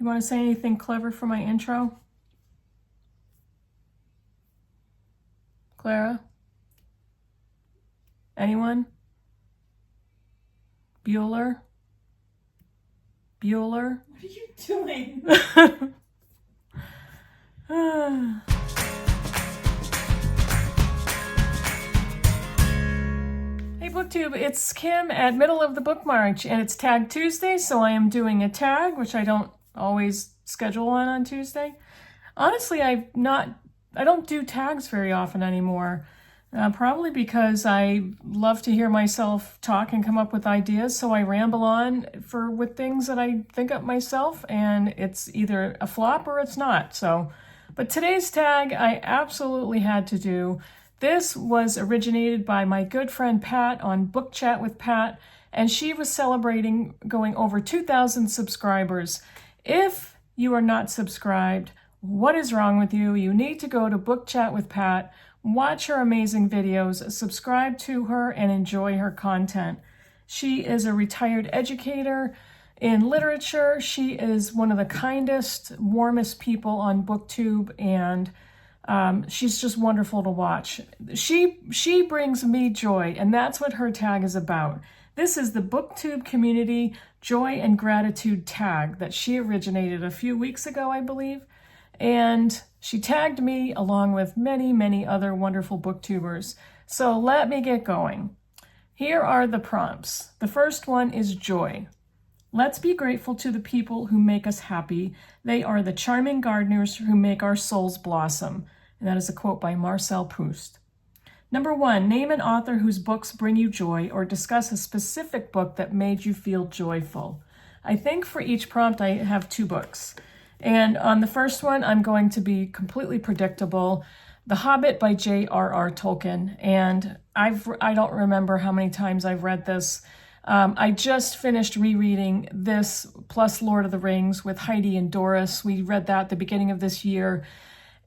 You want to say anything clever for my intro? Clara? Anyone? Bueller? Bueller? What are you doing? Hey BookTube, it's Kim at Middle of the Book March, and it's Tag Tuesday, so I am doing a tag, which I don't always schedule one on Tuesday. Honestly, I don't do tags very often anymore, probably because I love to hear myself talk and come up with ideas, so I ramble on with things that I think up myself, and it's either a flop or it's not. But today's tag I absolutely had to do. This was originated by my good friend Pat on Book Chat with Pat, and she was celebrating going over 2,000 subscribers. If you are not subscribed, what is wrong with you? You need to go to Book Chat with Pat, watch her amazing videos, subscribe to her, and enjoy her content. She is a retired educator in literature. She is one of the kindest, warmest people on BookTube, and she's just wonderful to watch. She brings me joy, and that's what her tag is about. This is the BookTube community joy and gratitude tag that she originated a few weeks ago, I believe. And she tagged me along with many, many other wonderful booktubers. So let me get going. Here are the prompts. The first one is joy. Let's be grateful to the people who make us happy. They are the charming gardeners who make our souls blossom. And that is a quote by Marcel Proust. Number 1, name an author whose books bring you joy, or discuss a specific book that made you feel joyful. I think for each prompt I have 2 books. And on the first one, I'm going to be completely predictable. The Hobbit by J.R.R. Tolkien. And I don't remember how many times I've read this. I just finished rereading this plus Lord of the Rings with Heidi and Doris. We read that at the beginning of this year.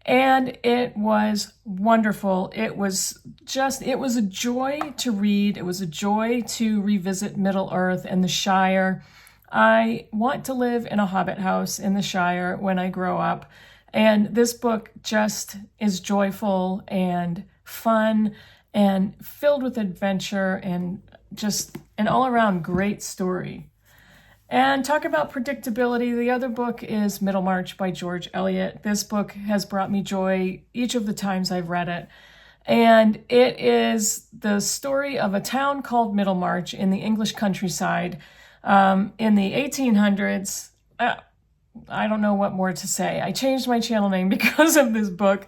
And it was wonderful. It was a joy to read. It was a joy to revisit Middle-earth and the Shire. I want to live in a hobbit house in the Shire when I grow up. And this book just is joyful and fun and filled with adventure and just an all-around great story. And talk about predictability. The other book is Middlemarch by George Eliot. This book has brought me joy each of the times I've read it. And it is the story of a town called Middlemarch in the English countryside in the 1800s. I don't know what more to say. I changed my channel name because of this book,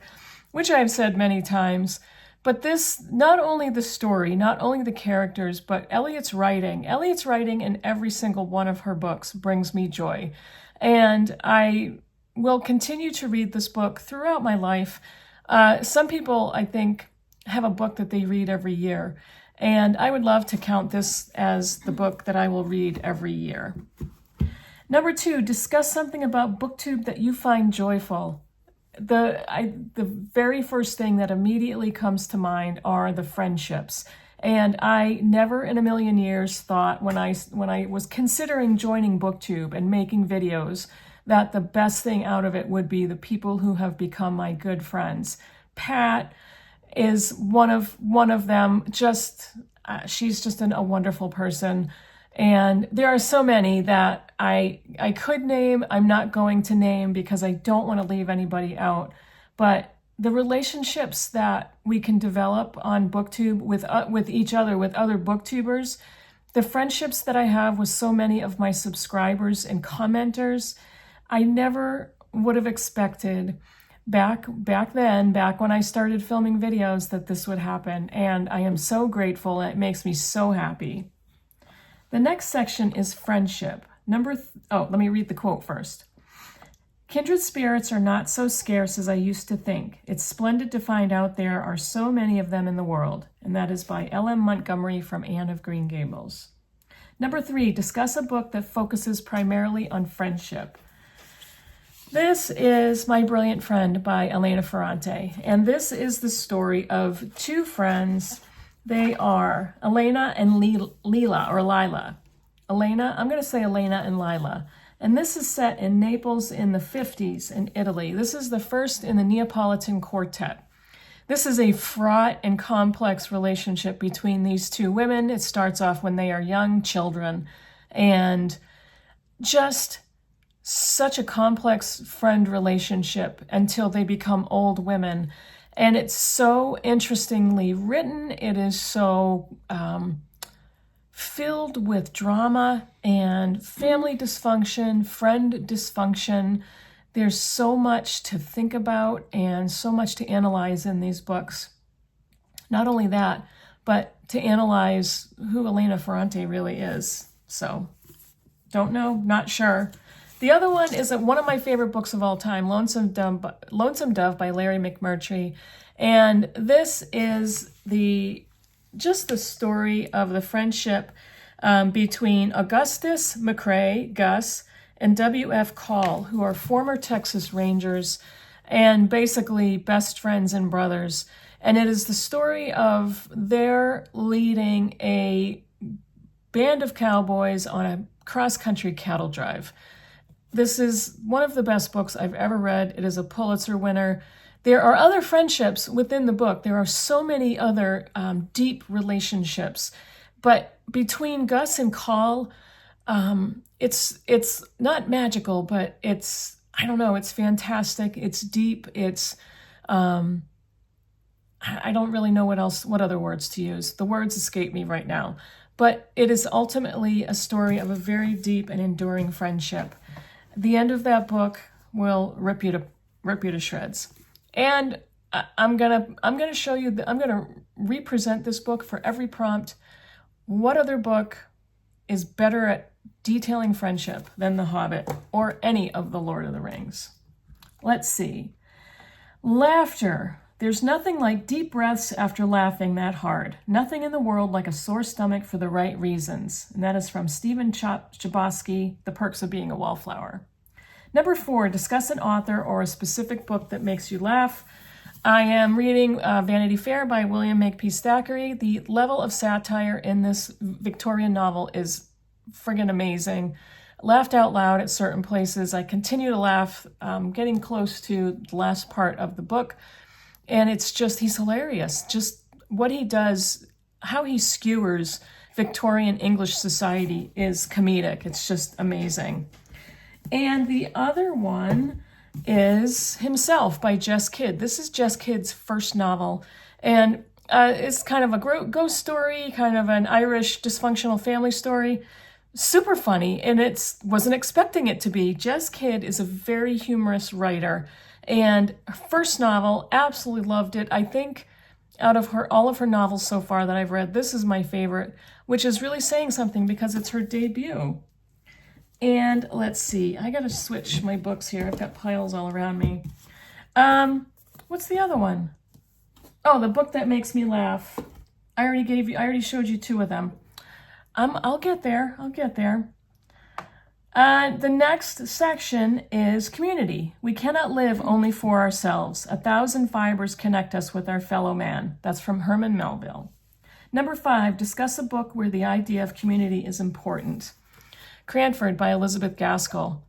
which I've said many times. But this, not only the story, not only the characters, but Eliot's writing in every single one of her books brings me joy. And I will continue to read this book throughout my life. Some people, I think, have a book that they read every year. And I would love to count this as the book that I will read every year. Number 2, discuss something about BookTube that you find joyful. The very first thing that immediately comes to mind are the friendships. And I never in a million years thought when I was considering joining BookTube and making videos that the best thing out of it would be the people who have become my good friends. Pat is one of them. She's just a wonderful person. And there are so many that I could name. I'm not going to name because I don't want to leave anybody out. But the relationships that we can develop on BookTube with each other, with other BookTubers, the friendships that I have with so many of my subscribers and commenters, I never would have expected back when I started filming videos that this would happen. And I am so grateful. It makes me so happy. The next section is friendship. Let me read the quote first. Kindred spirits are not so scarce as I used to think. It's splendid to find out there are so many of them in the world. And that is by L.M. Montgomery from Anne of Green Gables. Number 3, discuss a book that focuses primarily on friendship. This is My Brilliant Friend by Elena Ferrante. And this is the story of 2 friends. They are Elena and Lila. Elena, I'm going to say Elena and Lila. And this is set in Naples in the 50s in Italy. This is the first in the Neapolitan Quartet. This is a fraught and complex relationship between these two women. It starts off when they are young children, and just such a complex friend relationship until they become old women. And it's so interestingly written. It is so filled with drama and family dysfunction, friend dysfunction. There's so much to think about and so much to analyze in these books. Not only that, but to analyze who Elena Ferrante really is. So, don't know, not sure. The other one is one of my favorite books of all time, Lonesome Dove by Larry McMurtry. And this is just the story of the friendship between Augustus McCrae, Gus, and W.F. Call, who are former Texas Rangers and basically best friends and brothers. And it is the story of their leading a band of cowboys on a cross-country cattle drive. This is one of the best books I've ever read. It is a Pulitzer winner. There are other friendships within the book. There are so many other deep relationships. But between Gus and Call, it's not magical, but it's, I don't know, it's fantastic. It's deep. It's, I don't really know what other words to use. The words escape me right now. But it is ultimately a story of a very deep and enduring friendship. The end of that book will rip you to shreds. And I'm gonna show you. I'm gonna represent this book for every prompt. What other book is better at detailing friendship than The Hobbit or any of the Lord of the Rings? Let's see. Laughter. There's nothing like deep breaths after laughing that hard. Nothing in the world like a sore stomach for the right reasons. And that is from Stephen Chbosky, The Perks of Being a Wallflower. Number 4, discuss an author or a specific book that makes you laugh. I am reading Vanity Fair by William Makepeace Thackeray. The level of satire in this Victorian novel is friggin' amazing. Laughed out loud at certain places. I continue to laugh, getting close to the last part of the book. And it's just, he's hilarious. Just what he does, how he skewers Victorian English society is comedic. It's just amazing. And the other one is Himself by Jess Kidd. This is Jess Kidd's first novel. And it's kind of a ghost story, kind of an Irish dysfunctional family story. Super funny, and wasn't expecting it to be. Jess Kidd is a very humorous writer. And her first novel, absolutely loved it. I think out of all of her novels so far that I've read, this is my favorite, which is really saying something because it's her debut. And let's see, I gotta switch my books here. I've got piles all around me. What's the other one? Oh, The Book That Makes Me Laugh. I already showed you 2 of them. I'll get there. The next section is community. We cannot live only for ourselves. 1,000 fibers connect us with our fellow man. That's from Herman Melville. Number 5, discuss a book where the idea of community is important. Cranford by Elizabeth Gaskell.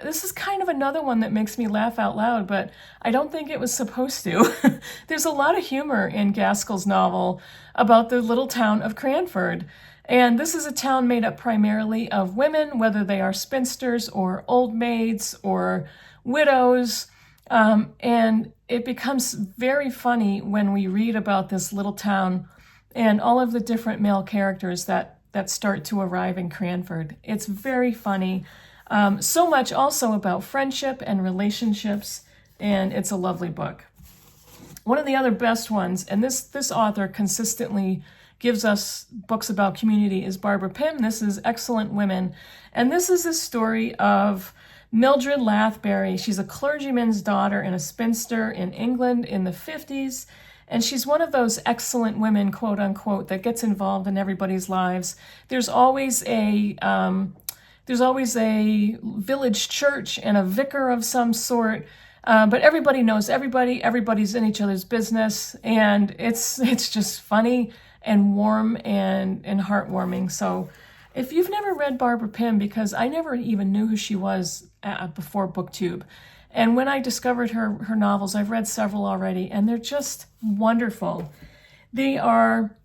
This is kind of another one that makes me laugh out loud, but I don't think it was supposed to. There's a lot of humor in Gaskell's novel about the little town of Cranford. And this is a town made up primarily of women, whether they are spinsters or old maids or widows. And it becomes very funny when we read about this little town and all of the different male characters that start to arrive in Cranford. It's very funny. So much also about friendship and relationships, and it's a lovely book. One of the other best ones, and this author consistently gives us books about community, is Barbara Pym. This is Excellent Women. And this is a story of Mildred Lathbury. She's a clergyman's daughter and a spinster in England in the 50s. And she's one of those excellent women, quote unquote, that gets involved in everybody's lives. There's always a village church and a vicar of some sort. But everybody knows everybody. Everybody's in each other's business. And it's just funny and warm and heartwarming. So If you've never read Barbara Pym, because I never even knew who she was before BookTube, and when I discovered her novels, I've read several already, and they're just wonderful. They are,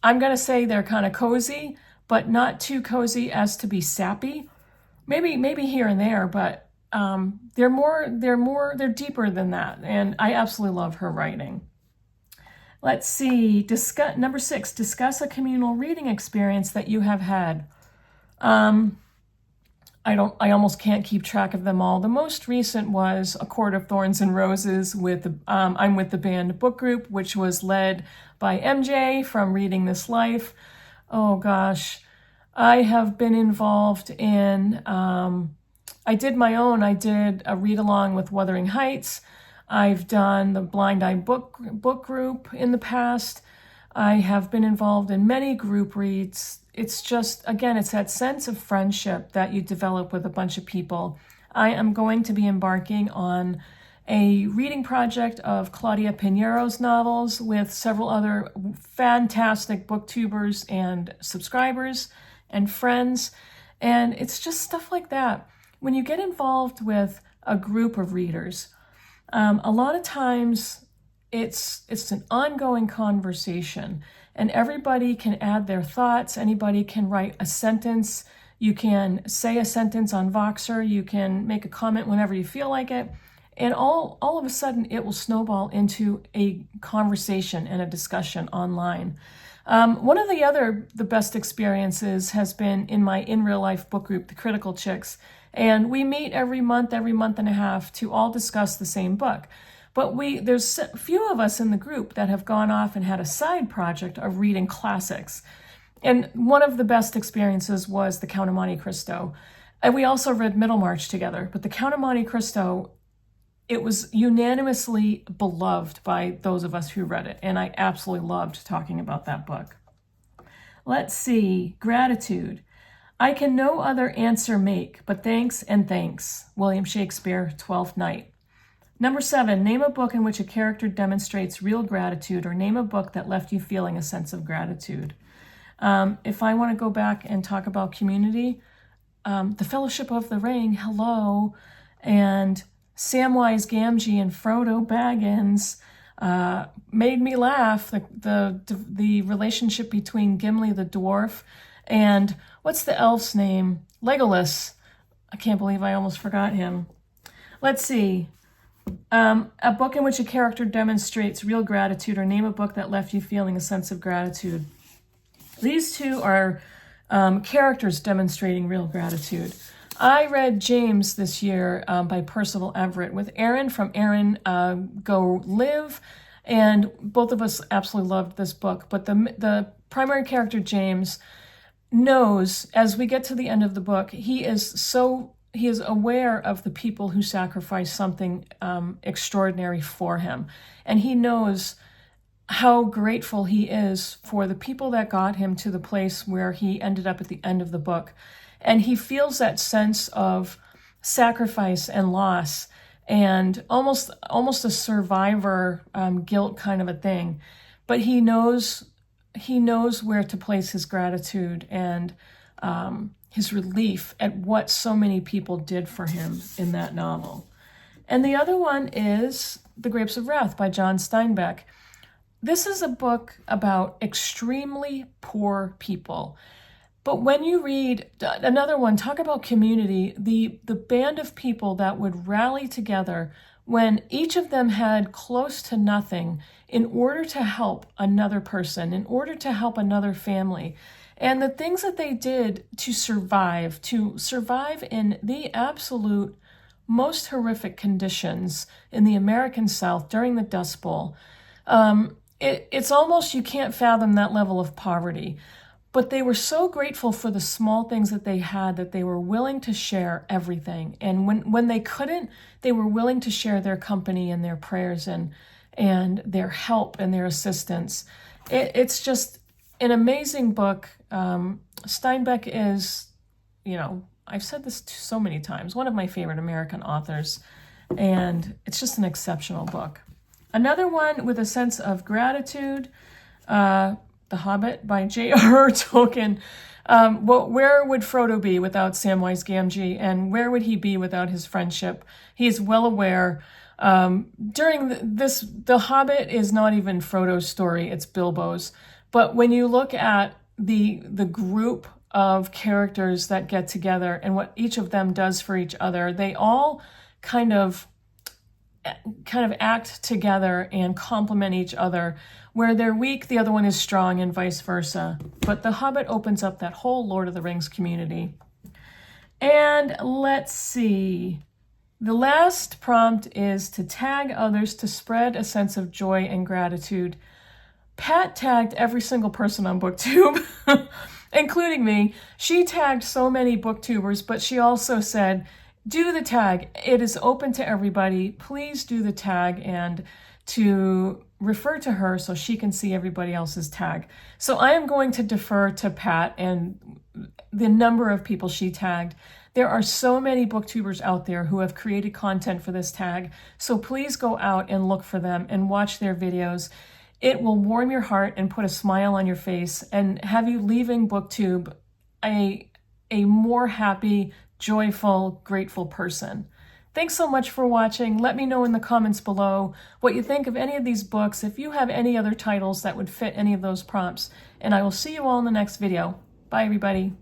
I'm going to say they're kind of cozy, but not too cozy as to be sappy. Maybe here and there, but they're deeper than that, and I absolutely love her writing. Let's see, number 6, discuss a communal reading experience that you have had. I almost can't keep track of them all. The most recent was A Court of Thorns and Roses with, I'm with the band book group, which was led by MJ from Reading This Life. Oh gosh, I have been involved in, I did a read along with Wuthering Heights. I've done the Blind Eye book group in the past. I have been involved in many group reads. It's just, again, it's that sense of friendship that you develop with a bunch of people. I am going to be embarking on a reading project of Claudia Pinheiro's novels with several other fantastic booktubers and subscribers and friends. And it's just stuff like that. When you get involved with a group of readers, a lot of times it's an ongoing conversation, and everybody can add their thoughts. Anybody can write a sentence. You can say a sentence on Voxer. You can make a comment whenever you feel like it. And all of a sudden, it will snowball into a conversation and a discussion online. One of the best experiences has been in my in real life book group, The Critical Chicks. And we meet every month and a half to all discuss the same book. But there's a few of us in the group that have gone off and had a side project of reading classics. And one of the best experiences was The Count of Monte Cristo. And we also read Middlemarch together. But The Count of Monte Cristo, it was unanimously beloved by those of us who read it. And I absolutely loved talking about that book. Let's see, gratitude. I can no other answer make, but thanks and thanks. William Shakespeare, Twelfth Night. Number 7, name a book in which a character demonstrates real gratitude, or name a book that left you feeling a sense of gratitude. If I want to go back and talk about community, The Fellowship of the Ring, hello, and Samwise Gamgee and Frodo Baggins made me laugh. The relationship between Gimli the dwarf and what's the elf's name? Legolas. I can't believe I almost forgot him. Let's see. A book in which a character demonstrates real gratitude, or name a book that left you feeling a sense of gratitude. These two are characters demonstrating real gratitude. I read James this year by Percival Everett with Aaron from Aaron Go Live, and both of us absolutely loved this book. But the primary character, James, knows, as we get to the end of the book, he is aware of the people who sacrificed something extraordinary for him. And he knows how grateful he is for the people that got him to the place where he ended up at the end of the book. And he feels that sense of sacrifice and loss and almost a survivor guilt kind of a thing. But he knows where to place his gratitude and his relief at what so many people did for him in that novel. And the other one is The Grapes of Wrath by John Steinbeck. This is a book about extremely poor people. But when you read another one, talk about community, the band of people that would rally together when each of them had close to nothing in order to help another person, in order to help another family. And the things that they did to survive in the absolute most horrific conditions in the American South during the Dust Bowl. It's almost, you can't fathom that level of poverty. But they were so grateful for the small things that they had that they were willing to share everything. And when they couldn't, they were willing to share their company and their prayers and their help and their assistance. It's just an amazing book. Steinbeck is, I've said this so many times, one of my favorite American authors, and it's just an exceptional book. Another one with a sense of gratitude, The Hobbit by J.R.R. Tolkien. Where would Frodo be without Samwise Gamgee, and where would he be without his friendship? He is well aware. During The Hobbit is not even Frodo's story, it's Bilbo's. But when you look at the group of characters that get together and what each of them does for each other, they all kind of act together and complement each other. Where they're weak, the other one is strong, and vice versa. But The Hobbit opens up that whole Lord of the Rings community. And let's see. The last prompt is to tag others to spread a sense of joy and gratitude. Pat tagged every single person on BookTube, including me. She tagged so many BookTubers, but she also said, do the tag. It is open to everybody. Please do the tag, and to refer to her so she can see everybody else's tag. So I am going to defer to Pat and the number of people she tagged. There are so many booktubers out there who have created content for this tag, so please go out and look for them and watch their videos. It will warm your heart and put a smile on your face and have you leaving BookTube a more happy, joyful, grateful person. Thanks so much for watching. Let me know in the comments below what you think of any of these books, if you have any other titles that would fit any of those prompts, and I will see you all in the next video. Bye, everybody.